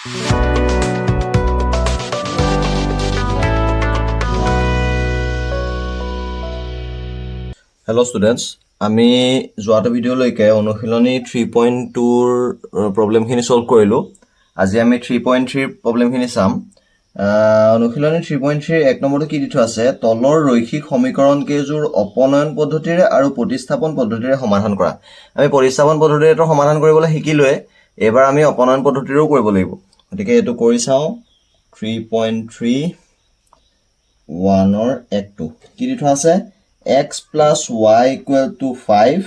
Hello students, আমি যোৱাটো ভিডিঅ'লৈকে অনুশীলনী 3.2 ৰ প্ৰবলেমখিনি সলভ কৰিলো। আজি আমি 3.3 প্ৰবলেমখিনি চাম। অনুশীলনী 3.3 এক নম্বৰটো কি দি থোৱা আছে, তলৰ ৰৈখিক সমীকৰণ কেইযোৰ অপনয়ন পদ্ধতিৰে আৰু প্ৰতিস্থাপন পদ্ধতিৰে সমাধান কৰা। আমি প্ৰতিস্থাপন পদ্ধতিৰে সমাধান কৰিবলৈ শিকিলোৱে, এবাৰ আমি অপনয়ন পদ্ধতিৰেও কৰিব লাগিব। গতিকে এটো কৰি চাও। 3.3 1 ৰ একটো কি দি থোৱা আছে, x plus y equal to 5,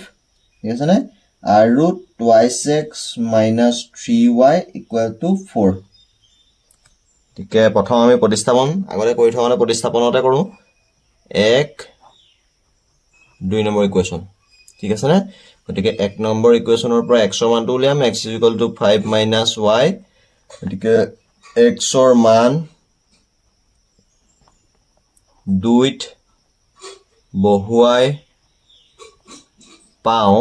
ঠিক আছে নে, আৰু twice x minus 3y equal to 4। ঠিক আছে, প্ৰথম আমি প্ৰতিস্থাপন আগতে কৰি থোৱা মানে প্ৰতিস্থাপনতে কৰো। 1 2 নম্বৰ ইকুৱেশ্যন, ঠিক আছে নে। গতিকে 1 নম্বৰ ইকুৱেশ্যনৰ পৰা x ৰ মানটো উলিয়াম, x equal to 5 minus y। গতিকে x ৰ মান 2 বহুৱাই পাওঁ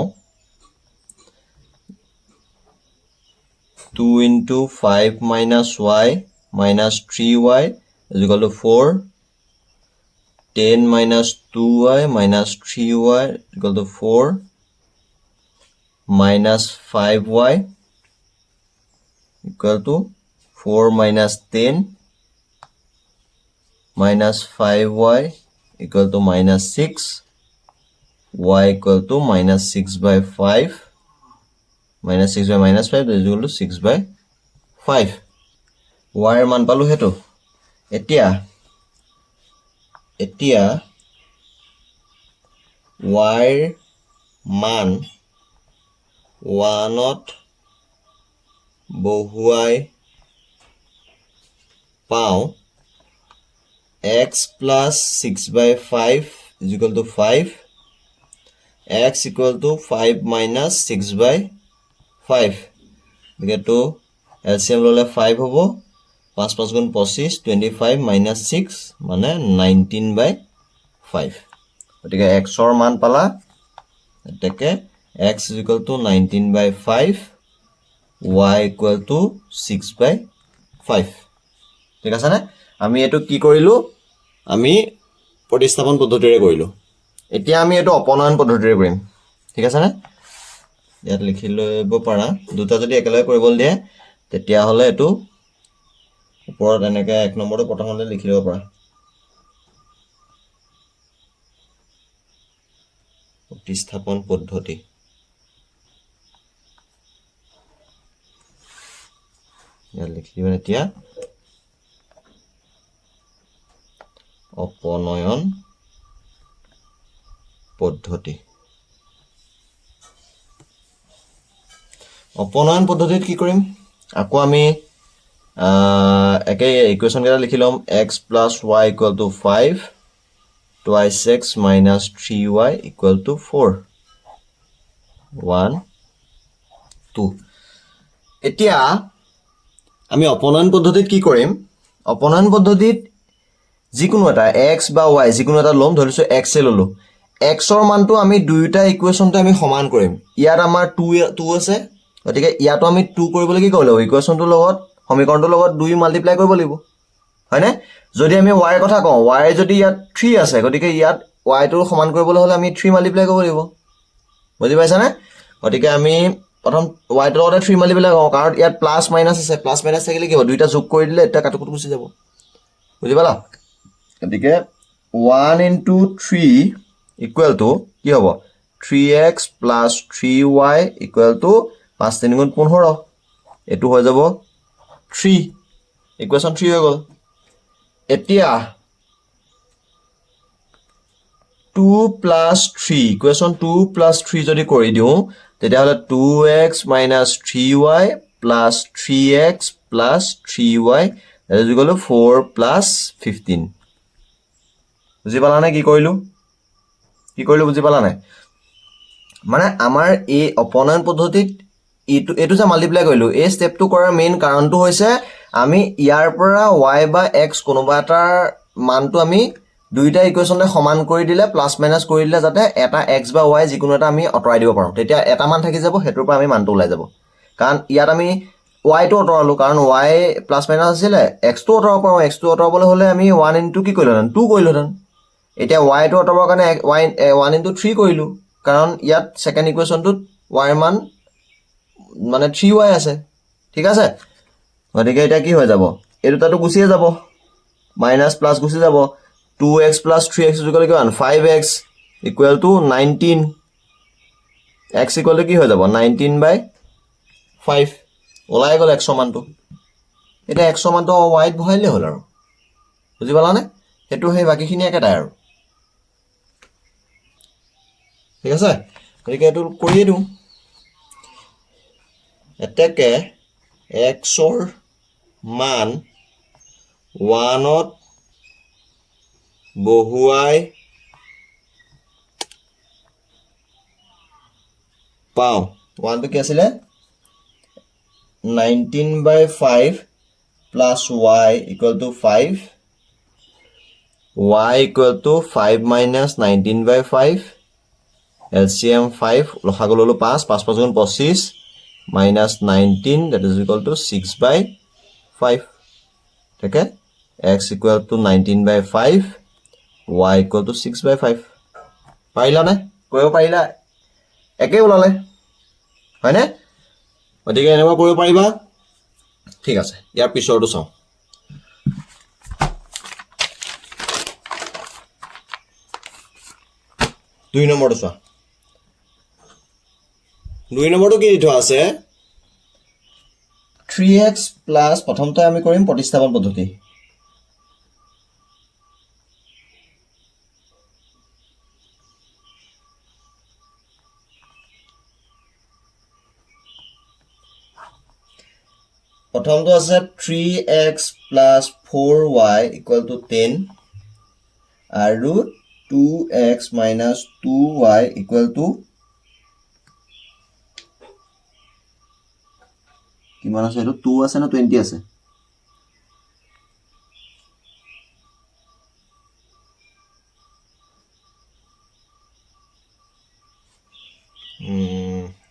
2 into 5 minus y minus 3y is equal to 4. 10 minus 2y minus 3y is equal to 4 minus 5y equal to 4 minus 10 minus 5y equal to minus 6, y equal to minus 6 by 5, minus 6 by minus 5 is equal to 6 by 5. y এর মান পালো হেতু। এতিয়া y এর মান 1ত বহুৱাই পাওঁ x plus 6 by 5 is equal to 5, x equal to 5 minus 6 by 5, because to LCM lole 5 hobo, 5 5 গুণ 25, 25 minus 6 মানে 19 by 5। গতিকে x ৰ মান পালা, এটাকে x is equal to 19 by 5, y equal to 6 by 5। ঠিক আছে নে, আমি এটো কি কৰিলো, আমি প্ৰতিস্থাপন পদ্ধতিৰে কৰিলো। এতিয়া আমি এটো অপনয়ন পদ্ধতিৰে কৰিম, ঠিক আছে নে। ইয়াত লিখি লব পাৰা, দুটা যদি একেলগে কৰিবলৈ দিয়ে তেতিয়া হলে এটো ওপৰত এনেকৈ 1 নম্বৰটো প্ৰথমতে লিখি লব পাৰা। প্ৰতিস্থাপন পদ্ধতি, ইয়াত লিখি দিবা এতিয়া অপনয়ন পদ্ধতি। অপনয়ন পদ্ধতিত কি কৰিম, আকৌ আমি একে ইকুৱেশ্যন কেইটা লিখি লম। x plus y equal to 5, twice x minus 3y equal to 4, 1 2। এতিয়া আমি অপনয়ন পদ্ধতিত কি কৰিম, অপনয়ন পদ্ধতিত যিকোনো এটা x বা y যিকোনো এটা লম, ধৰিছো x এ ললো, x ৰ মানটো আমি দুইটা ইকুৱেশ্যনতে আমি সমান কৰিম। ইয়াত আমাৰ 2 আছে, গতিকে ইয়াতো আমি 2 কৰিবলৈ কি কৰিব লাগিব, ইকুৱেশ্যনটোৰ লগত সমীকৰণটোৰ লগত 2 মাল্টিপ্লাই কৰিব লাগিব, হয়নে। যদি আমি y ৰ কথা কওঁ, y যদি ইয়াত 3 আছে, গতিকে ইয়াত y টো সমান কৰিবলৈ হলে আমি 3 মাল্টিপ্লাই কৰিব লাগিব, বুজি পাইছানে। গতিকে আমি প্ৰথম y টোৰ লগতে 3 মাল্টিপ্লাই কৰোঁ, কাৰণ ইয়াত প্লাছ মাইনাছ আছে, প্লাছ মাইনাছ থাকিলে কি হ'ব, দুইটা যোগ কৰি দিলে এটা কাটকুট গুচি যাব, বুজি পালা। গতিকে 1 into 3 equal to কি হ'ব, 3x plus 3y equal to 5 3 গুণ 15, এটো হৈ যাব 3, ইকুৱেশ্যন 3 হৈ গ'ল। এতিয়া 2 plus 3, ইকুৱেশ্যন 2 plus 3 যদি কৰি দিওঁ তেতিয়াহ'লে 2x minus 3y plus 3x plus 3y is equal to 4 plus 15। বুজি পালা নে কি কৰিলো বুজি পালা নাই। মানে আমাৰ এই অপনয়ন পদ্ধতিত এটো যে মাল্টিপ্লাই কৰিলো, এই ষ্টেপটো কৰাৰ মেইন কাৰণটো হৈছে আমি ইয়াৰ পৰা y বা x কোনোবা এটা মানটো আমি দুইটা ইকুৱেশ্যনতে সমান কৰি দিলে, প্লাছ মাইনাছ কৰি দিলে, যাতে এটা x বা y যিকোনো এটা আমি আঁতৰাই দিব পাৰোঁ, তেতিয়া এটা মান থাকি যাব, হেতুৰ পৰা আমি মানটো ওলাই যাব। কাৰণ ইয়াত আমি y টো অতৰালো কাৰণ y প্লাছ মাইনাছ আছিলে x টো অতৰাব পাৰোঁ x টো অতৰাবলৈ হ'লে আমি 1 ইনটু কি কৰিলোহেঁতেন 2 কৰিলোহেঁতেন এতিয়া y টো অতৰাবৰ কাৰণে 1 ইনটু 3 কৰিলোঁ কাৰণ ইয়াত ছেকেণ্ড ইকুৱেশ্যনটোত y ৰ মান মানে 3y আছে ঠিক আছে গতিকে এতিয়া কি হৈ যাব এই দুটাটো গুচিয়ে যাব মাইনাছ প্লাছ গুচি যাব 2x plus 3x equal to 5x equal to 19 x equal to কি হৈ যাব 19 by 5 ওলাই গ'ল x মানটো এতিয়া x মানটো y ত বহাইলে হ'ল আৰু বুজি পালানে হেতু হে বাকিখিনি একেটাই আৰু ঠিক আছে গতিকে এটো কৰিয়ে দিওঁ এতেকে x ৰ মান 1 ত বহুৱাই পাওঁ 1 টো কি আছিলে 19 by 5 plus y equal to 5 y equal to 5 minus 19 by 5 LCM 5 লসাগু ললো 5 5 5 গুণ 25 minus 19 that is equal to 6 by 5 okay x equal to 19 by 5 y equal to 6 by 5 পাৰিলা নে কৰিব পাৰিলা একে ওলালে হয়নে গতিকে এনেকুৱা কৰিব পাৰিবা ঠিক আছে ইয়াৰ পিছৰটো চাওঁ 2 নম্বৰটো চোৱা 2 নম্বৰটো কি দিঠোৱা আছে 3x প্লাছ প্ৰথমতে আমি কৰিম প্ৰতিস্থাপন পদ্ধতি প্ৰথমটো আছে 3x plus 4y equal to 10 আৰু 2x minus 2y equal to কিমান আছে এটো 2 আছে না 20 আছে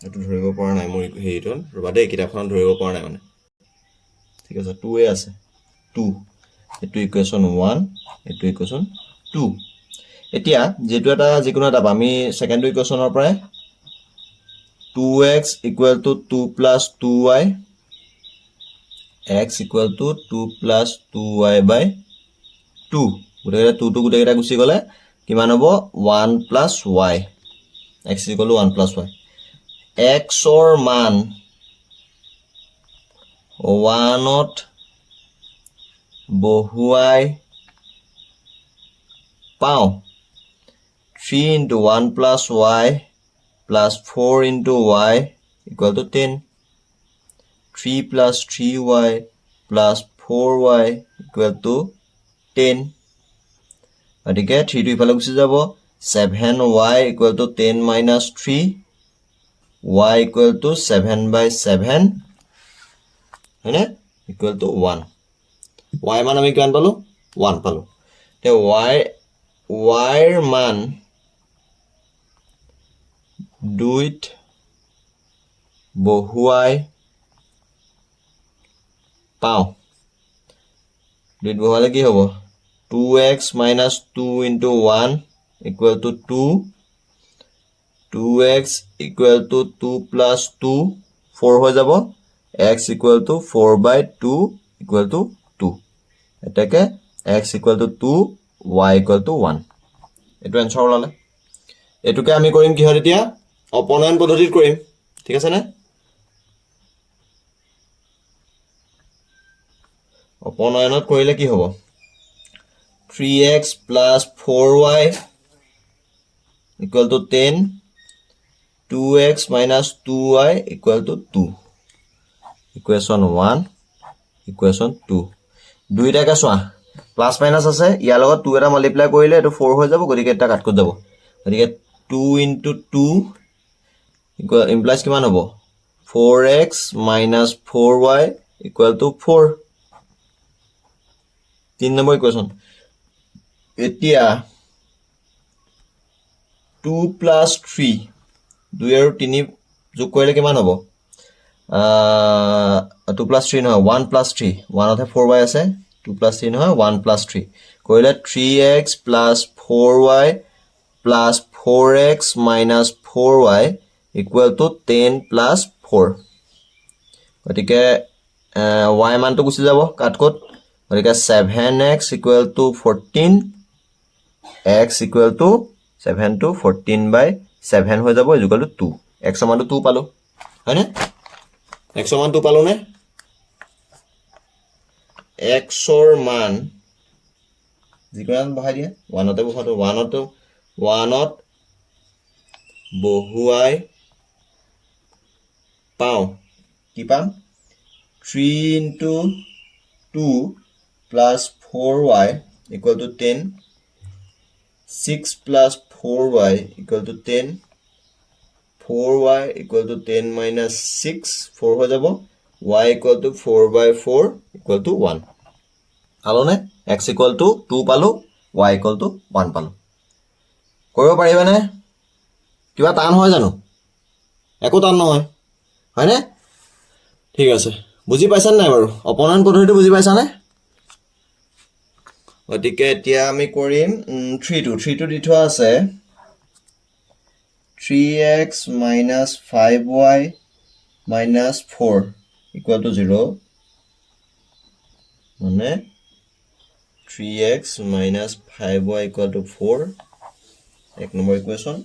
এটো ধৰিব পৰা নাই মই হেইটন ৰবা দে কিতাপখন ধৰিব পৰা নাই মানে ঠিক আছে 2 এ আছে 2 এটো ইকুৱেশ্যন 1 এটো ইকুৱেশ্যন 2 এতিয়া যেটো এটা যিকোনো এটা আমি সেকেন্ডাৰী ইকুৱেশ্যনৰ পৰা 2x equal to 2 plus 2y x equal to 2 plus 2y by 2 গুটেকেটা 2 to গুটেকেটা গুচি গলে কিমান হ'ব 1 plus y x equal to 1 plus y x or মান 1 ত বহুৱাই পাওঁ 3 into 1 plus y plus 4 into y equal to 10 3 plus 3y plus 4y equal to 10 গতিকে 3 টো ইফালে গুচি যাব 7y equal to 10 minus 3 y equal to 7 by 7 হয়নে equal to 1 y মান আমি কিমান পালো 1 পালো তে y ৰ মান 2 ত বহুৱাই পাওঁ 2 ত বহুৱালে কি হ'ব 2x minus 2 into 1 equal to 2 2x equal to 2 plus 2 4 হৈ যাব x equal to 4 by 2 equal to 2 এটাকে x equal to 2 y equal to 1 এটো এনসাৰ ওলালে এটোকে আমি কৰিম কি হয় এতিয়া অপনয়ন পদ্ধতিত কৰিম ঠিক আছে না অপনয়নত কৰিলে কি হ'ব 3x plus 4y equal to 10 2x minus 2y equal to 2 equation 1 equation 2 দুইটাকে চোৱা প্লাস মাইনাস আছে ইয়াৰ লগত 2 এটা মাল্টিপ্লাই কৰিলে এটো 4 হৈ যাব গতিকে এটা কাট কৰি যাব গতিকে 2 into 2 equal implies কিমান হ'ব 4x minus 4y equal to 4 3 number equation এতিয়া 2 plus 3 2 আৰু 3 যোগ কৰিলে কিমান হ'ব 2 plus 3 নহয় 1 plus 3 1 অথে 4y আছে 2 plus 3 নহয় 1 plus 3 কৰিলে 3x plus 4y plus 4x minus 4y equal to 10 plus 4 গতিকে y মানটো গুচি যাব কাটকত গতিকে 7x equal to 14 x equal to 7 to 14 by 7 হৈ যাব equal to 2 x সমানটো 2 পালো হয়নে x সমান 2 পালো নে x ৰ মান যিকোনো বহাই দিয়া 1 তে বহাটো 1 ত বহুৱাই পাও কি পাম 3 into 2 plus 4y equal to 10 6 plus 4y equal to 10 4y equal to 10 minus 6 4 হৈ যাব y equal to 4 by 4 equal to 1 পালো নে x equal to 2 পালো y equal to 1 পালো কৰিব পাৰিবা নে কিবা টান হয় জানো একো টান নহয় হয়নে ঠিক আছে বুজি পাইছা নাই বাৰু অপনয়ন পদ্ধতিটো বুজি পাইছা নে গতিকে এতিয়া আমি কৰিম 3 টো দি থোৱা আছে 3x minus 5y minus 4 equal to 0 মানে 3x minus 5y equal to 4 এক নম্বৰ ইকুৱেশ্যন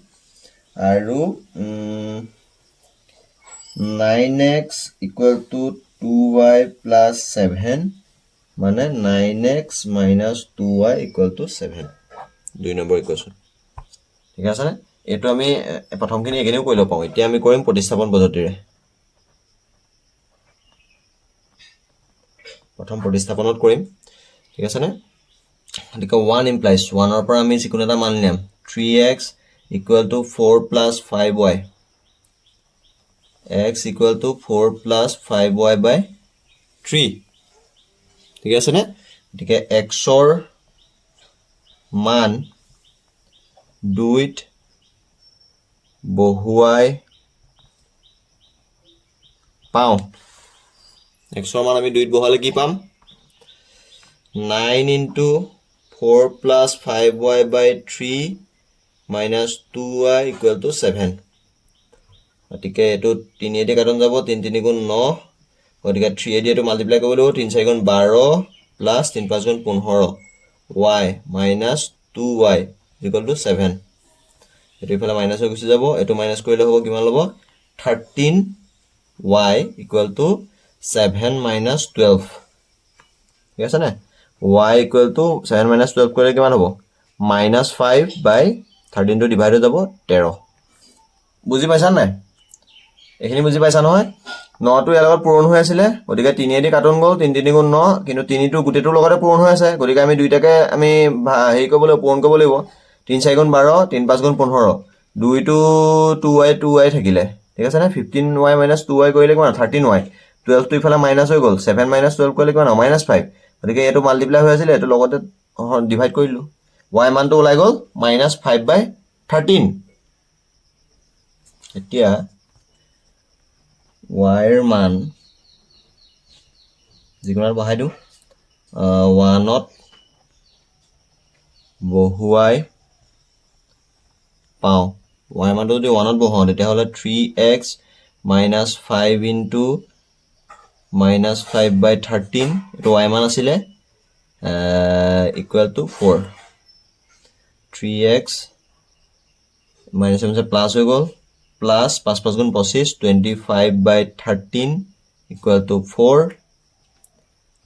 আৰু 9x equal to 2y plus 7 মানে 9x minus 2y equal to 7 দুই নম্বৰ ইকুৱেশ্যন ঠিক আছে নে এটো আমি প্ৰথমখিনি একেনিও কইলো পাও এতিয়া আমি কৰিম প্ৰতিস্থাপন পদ্ধতিৰে প্ৰথম প্ৰতিস্থাপনত কৰিম ঠিক আছে নে গতিকে 1 implies 1 ৰ পৰা আমি যিকোনো এটা মান নিম 3x equal to 4 plus 5y x equal to 4 plus 5y by 3 ঠিক আছে নে গতিকে x ৰ মান 2 বহুৱাই পাও x ৰ মান আমি 2 বহালে কি পাম 9 into 4 plus 5y by 3 minus 2y equal to 7 গতিকে এটো 3 এদি কাটন যাব 3 3 গুণ 9 গতিকে 3 এদি এটো মাল্টিপ্লাই কৰিব লাগিব 3 4 গুণ 12 plus 3 5 গুণ 15 y minus 2y equal to 7 এটো ইফালে মাইনাস হৈ গুচি যাব এটো মাইনাস কৰিলে হ'ব কিমান লব 13y equal to 7 minus 12 ঠিক আছে না y equal to 7 minus 12 কৰিলে কিমান হ'ব minus 5 by 13 টো ডিভাইড হৈ যাব 13 বুজি পাইছা নাই এখিনি বুজি পাইছা নহয় 9 টো ইয়াৰ লগত পূৰণ হৈ আছিল গতিকে 3 এদি কাটন গল 3 3 গুণ 9 কিন্তু 3 টো গুটেটোৰ লগতে পূৰণ হৈ আছে গতিকে আমি দুইটাকে আমি হেই কৰিবলৈ পূৰণ কৰিব লাগিব 3 4 গুণ 12 3 5 গুণ 15 2 টো 2y থাকিলে ঠিক আছে না 15y minus 2y কৰিলে কিমান 13y 12 টো ইফালে মাইনাস হৈ গল 7 minus 12 কৰিলে কিমান minus 5 গতিকে এটো মাল্টিপ্লাই হৈ আছিল এটো লগতে ডিভাইড কৰিলো y মানটো ওলাই গল minus 5 by 13 এতিয়া y ৰ মান যিকোনাৰ বহাই দিও 1 ত বহুৱাই পাও y মানটো যদি 1 ত বহাও তেতিয়া হলে 3x minus 5 into minus 5 by 13 এটো y মান আছিল equal to 4 3x minus plus হৈ গল plus 5 5 গুণ 25 25 by 13 equal to 4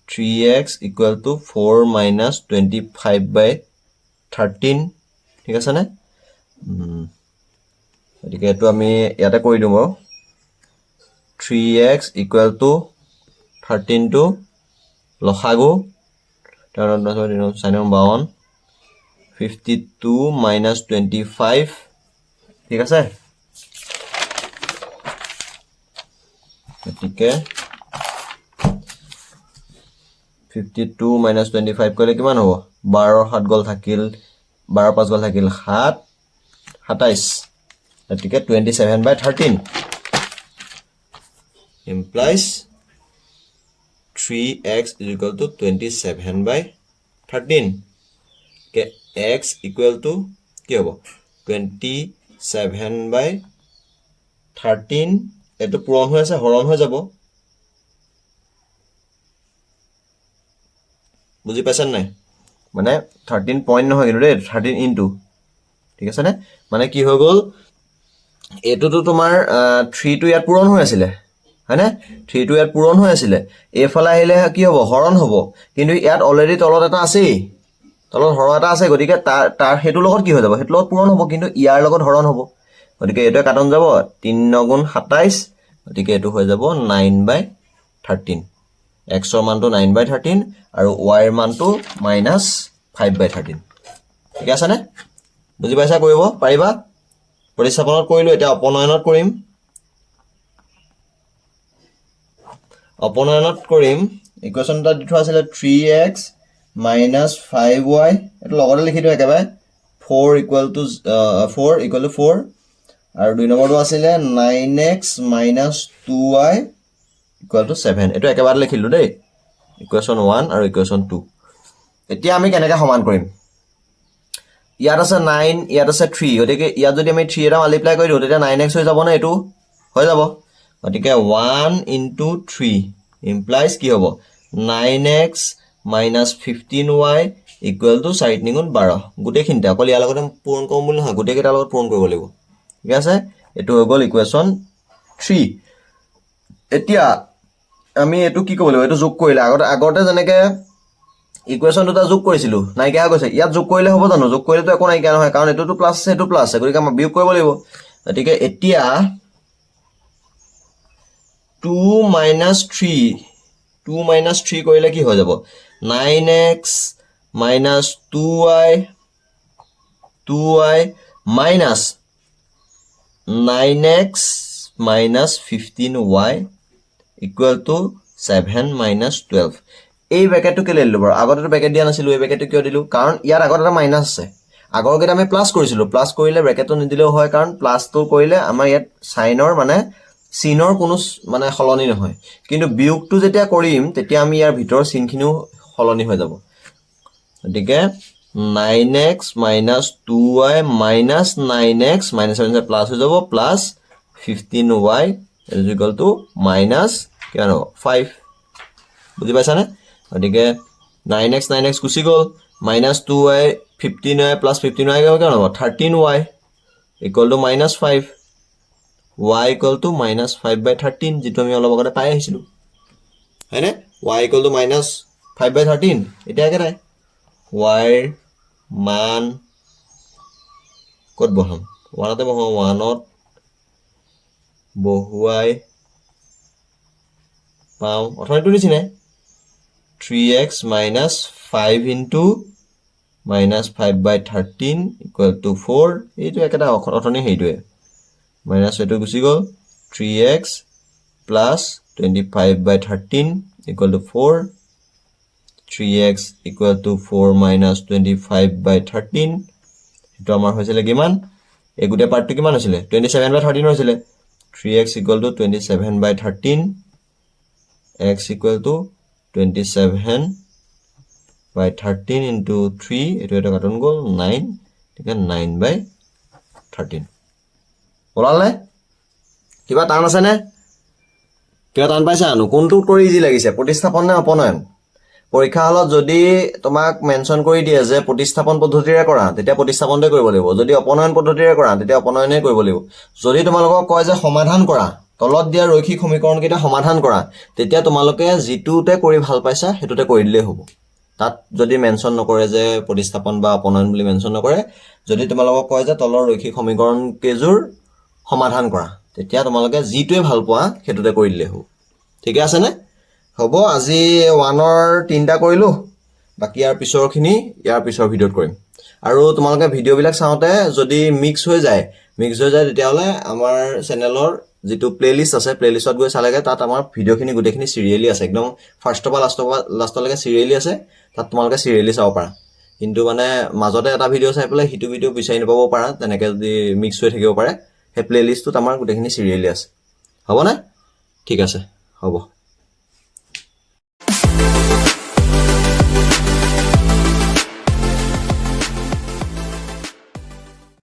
3x equal to 4 minus 25 by 13 ঠিক আছে না গতিকে এটো আমি ইয়াতে কৰি দিম 3x equal to 13 to লসাগু 52 minus 25 ঠিক আছে গতিকে 52 minus 25 কৰিলে কিমান হ'ব 12 7 গল থাকিল 12 5 গল থাকিল 7 27 গতিকে 27 by 13 implies 3x is equal to 27 by 13. Okay, x equal to কি হ'ব 27 by 13 এটো পূৰণ হৈ আছে হৰণ হৈ যাব বুজি পাইছেন নাই মানে 13 পইণ্ট নহয় কিন্তু দেই 13 ইনটু ঠিক আছে নে মানে কি হৈ গ'ল এটোটো তোমাৰ 3 টো ইয়াত পূৰণ হৈ আছিল হয়নে 3 টো ইয়াত পূৰণ হৈ আছিল এফালে আহিলে কি হ'ব হৰণ হ'ব কিন্তু ইয়াত অলৰেডি তলত এটা আছেই তলত হৰ এটা আছে গতিকে তাৰ হেতু লগত কি হৈ যাব হেতু লগত পূৰণ হ'ব কিন্তু ইয়াৰ লগত হৰণ হ'ব গতিকে এটো কাটন যাব 3 * 27 গতিকে এটো হৈ যাব 9/13 x ৰ মানটো 9/13 আৰু y ৰ মানটো -5/13 ঠিক আছে নে বুজি পাইছা কৰিব পাৰিবা প্ৰতিস্থাপনত কৰিলো এটা অপনয়নত কৰিম ইকুৱেশ্যনটা দি থোৱা আছিল 3x - 5y এটো লগতে লিখি দিও একেবাৰে 4 = 4 আৰু দুই নম্বৰটো আছিল 9x - 2y = 7 এটো একেবাৰে লিখিলো দেই ইকুৱেশ্যন 1 আৰু ইকুৱেশ্যন 2 এতিয়া আমি কেনেকৈ সমান কৰিম ইয়াত আছে 9 ইয়াত আছে 3 গতিকে ইয়াত যদি আমি 3 এটা মাল্টিপ্লাই কৰি দিও তেতিয়া 9x হৈ যাব না এটো হৈ যাব গতিকে 1 * 3 implies কি হ'ব 9x - 15y = 4 × 12 গুটেখিনটা অকল ইয়াৰ লগতে পূৰণ কৰিম বুলি নহয় গুটেকেইটাৰ লগত পূৰণ কৰিব লাগিব ঠিক আছে এটো হৈ গ'ল ইকুৱেশ্যন 3 এতিয়া আমি এটো কি কৰিব লাগিব এটো যোগ কৰিলে আগতে যেনেকৈ ইকুৱেশ্যন দুটা যোগ কৰিছিলো নাইকিয়া হৈ গৈছে ইয়াত যোগ কৰিলে হ'ব জানো যোগ কৰিলেতো একো নাইকিয়া নহয় কাৰণ এটোটো প্লাছ আছে এটো প্লাছ আছে গতিকে আমি বিয়োগ কৰিব লাগিব গতিকে এতিয়া 2 - 3 কৰিলে কি হৈ যাব 9x - 2y minus 9x - 15y = 7 - 12 এই ব্ৰেকেটটো কেলে দিলো বাৰু আগতেটো ব্ৰেকেট দিয়া নাছিলো এই ব্ৰেকেটটো কিয় দিলো কাৰণ ইয়াত আগত এটা মাইনাস আছে আগৰ কেইটা আমি প্লাস কৰিছিলো প্লাস কৰিলে ব্ৰেকেটটো নিদিলেও হয় কাৰণ প্লাসটো কৰিলে আমাৰ ইয়াত সাইনৰ মানে চিনৰ কোনো মানে হলনি নহয় কিন্তু বিয়োগটো যেতিয়া কৰিম তেতিয়া আমি ইয়াৰ ভিতৰ চিনখিনিও হলনি হৈ যাব গতিকে 9x - 2y minus 9x minus 7 plus হৈ যাব প্লাস 15y = কিমান হ'ব 5 বুজি পাইছানে গতিকে 9x গুচি গ'ল -2y 15y plus 15y কিমান হ'ব 13y = -5 y = -5/13 যেটো আমি অলপ আগতে পাই আহিছিলো হয়নে y = -5/13 এতিয়া কেনে y ৰ মান কত বহাম 1তে বহাম 1ত বহুৱাই পাও অথনিটো নিচিনা 3x - 5 into -5/13 = 4 এইটো একটা অথনি হেইটোৱে মাইনাস এটো গুচি গ'ল 3x plus 25/13 = 4 3x = 4 minus 25/13 এটো আমাৰ হৈছিল কিমান এই গুটে পাৰ্টটো কিমান হৈছিল 27/13 হৈছিল 3x = 27/13 x = 27/13 into 3 এটো এটা কাটন গ'ল 9 ঠিক আছে 9/13 ওলালে কিবা টান আছে নে কিবা টান পাইছা আনো কোনটো কৰি ইজি লাগিছে প্ৰতিস্থাপন নে অপনয়ন পৰীক্ষা হলত যদি তোমাক মেনশন কৰি দিয়ে যে প্ৰতিস্থাপন পদ্ধতিৰে কৰা তেতিয়া প্ৰতিস্থাপনতে কৰিব লাগিব যদি অপনয়ন পদ্ধতিৰে কৰা তেতিয়া অপনয়নে কৰিব লাগিব যদি তোমালোকক কয় যে সমাধান কৰা তলত দিয়া ৰৈখিক সমীকৰণ কেইটা সমাধান কৰা তেতিয়া তোমালোকে জিতুতে কৰি ভাল পাইছা হেতুতে কৰি দিলে হ'ব তাত যদি মেনশন নকৰে যে প্ৰতিস্থাপন বা অপনয়ন বুলি মেনশন নকৰে যদি তোমালোকক কয় যে তলৰ ৰৈখিক সমীকৰণ কেজুৰ সমাধান কৰা তেতিয়া তোমালোকে জিতুৱে ভাল পোৱা হেতুতে কৰি দিলে হ'ব ঠিক আছে নে হ'ব আজি 1ৰ 3টা কৰিলো বাকি ইয়াৰ পিছৰ ভিডিঅত কৰিম আৰু তোমালোকে ভিডিও বিলাক চাওতে যদি মিক্স হৈ যায় তেতিয়া হলে আমাৰ চেনেলৰ যেটো প্লেলিষ্ট আছে প্লেলিষ্টত গৈ চালেগে তাত আমাৰ ভিডিওখিনি গুটেখিনি সিৰিয়ালি আছে একদম ফাৰ্স্টৰ পৰা লাষ্টলৈকে সিৰিয়ালি আছে তাত তোমালোকে সিৰিয়ালি চাব পাৰা কিন্তু মানে মাজতে এটা ভিডিও চাই পেলাই হিটো ভিডিও বিচাৰি নাপাব পাৰা তেনেকে যদি মিক্স হৈ থাকিব পাৰে হে প্লেলিষ্টত আমাৰ গুটেখিনি সিৰিয়ালি আছে হ'ব না ঠিক আছে হ'ব